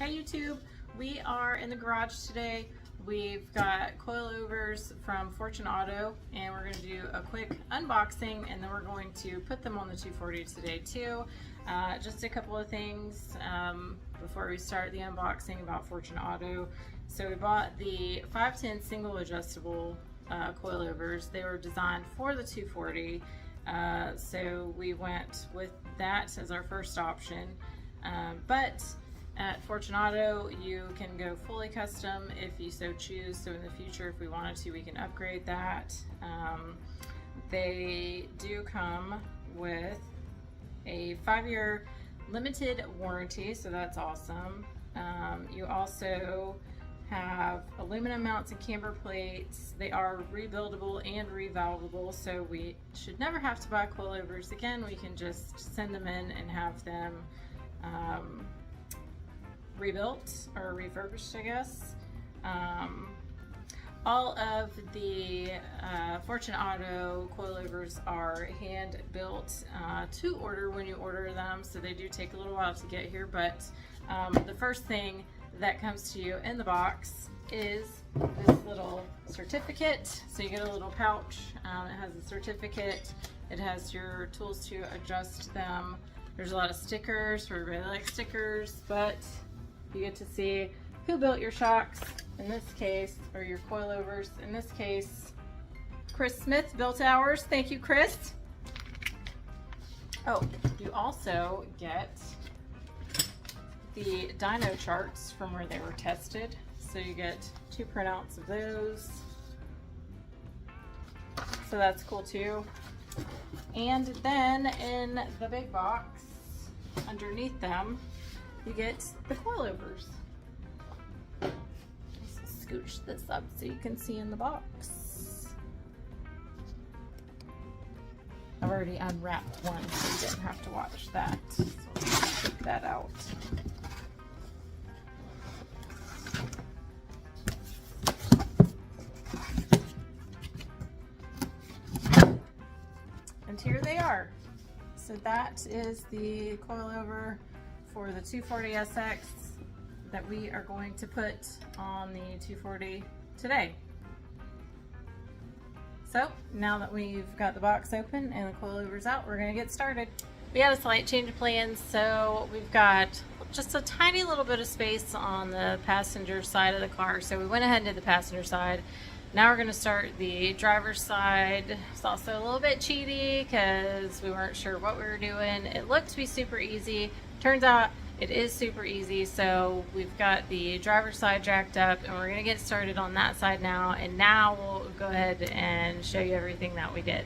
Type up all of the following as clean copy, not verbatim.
Hey YouTube, we are in the garage today. We've got coilovers from Fortune Auto and we're going to do a quick unboxing and then we're going to put them on the 240 today too. Just a couple of things before we start the unboxing about Fortune Auto. So we bought the 510 single adjustable coilovers. They were designed for the 240, so we went with that as our first option. But at Fortune Auto, you can go fully custom if you so choose. So in the future, if we wanted to, we can upgrade that. They do come with a 5-year limited warranty, so that's awesome. You also have aluminum mounts and camber plates. They are rebuildable and revalvable, so we should never have to buy coilovers again. We can just send them in and have them rebuilt or refurbished, I guess. All of the Fortune Auto coilovers are hand built to order when you order them, so they do take a little while to get here, but the first thing that comes to you in the box is this little certificate. So you get a little pouch. It has a certificate. It has your tools to adjust them. There's a lot of stickers for everybody that likes stickers, but you get to see who built your shocks in this case, or your coilovers. In this case, Chris Smith built ours. Thank you, Chris. Oh, you also get the dyno charts from where they were tested. So you get 2 printouts of those. So that's cool too. And then in the big box, underneath them, you get the coilovers. Let's scooch this up so you can see in the box. I've already unwrapped one, so you didn't have to watch that. So let's take that out. And here they are. So that is the coilover for the 240SX that we are going to put on the 240 today. So now that we've got the box open and the coilovers out, we're going to get started. We had a slight change of plans, so we've got just a tiny little bit of space on the passenger side of the car, so we went ahead and did the passenger side. Now we're going to start the driver's side. It's also a little bit cheaty because we weren't sure what we were doing. It looked to be super easy. Turns out it is super easy. So we've got the driver's side jacked up and we're going to get started on that side now. And now we'll go ahead and show you everything that we did.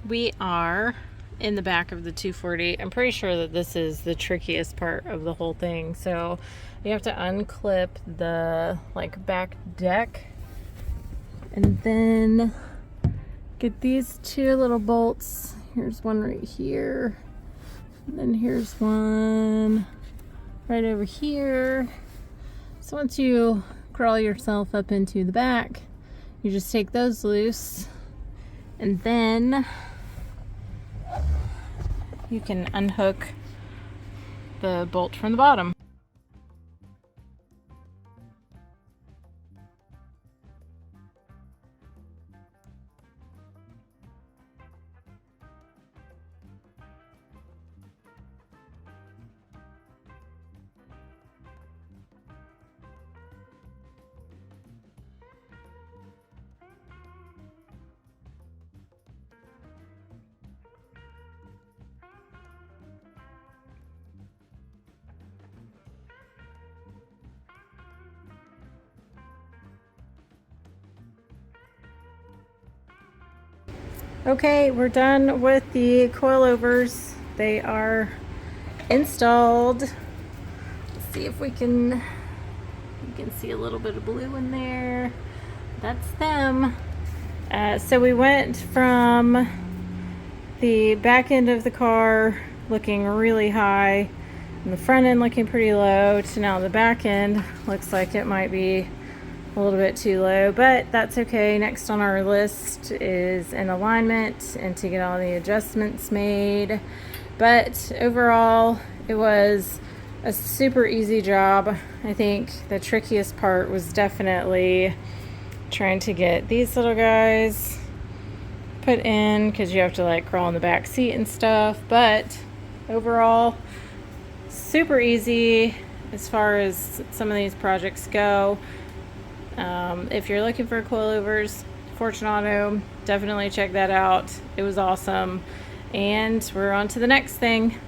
We are in the back of the 240. I'm pretty sure that this is the trickiest part of the whole thing. So you have to unclip the back deck and then get these 2 little bolts. Here's one right here, and then here's one right over here. So once you crawl yourself up into the back, you just take those loose, and then you can unhook the bolt from the bottom. Okay, we're done with the coilovers. They are installed. Let's see if we can you can see a little bit of blue in there. That's them. So we went from the back end of the car looking really high and the front end looking pretty low to now the back end looks like it might be a little bit too low, but that's okay. Next on our list is an alignment and to get all the adjustments made. But overall, it was a super easy job. I think the trickiest part was definitely trying to get these little guys put in because you have to like crawl in the back seat and stuff. But overall, super easy as far as some of these projects go. If you're looking for coilovers, Fortune Auto, definitely check that out. It was awesome. And we're on to the next thing.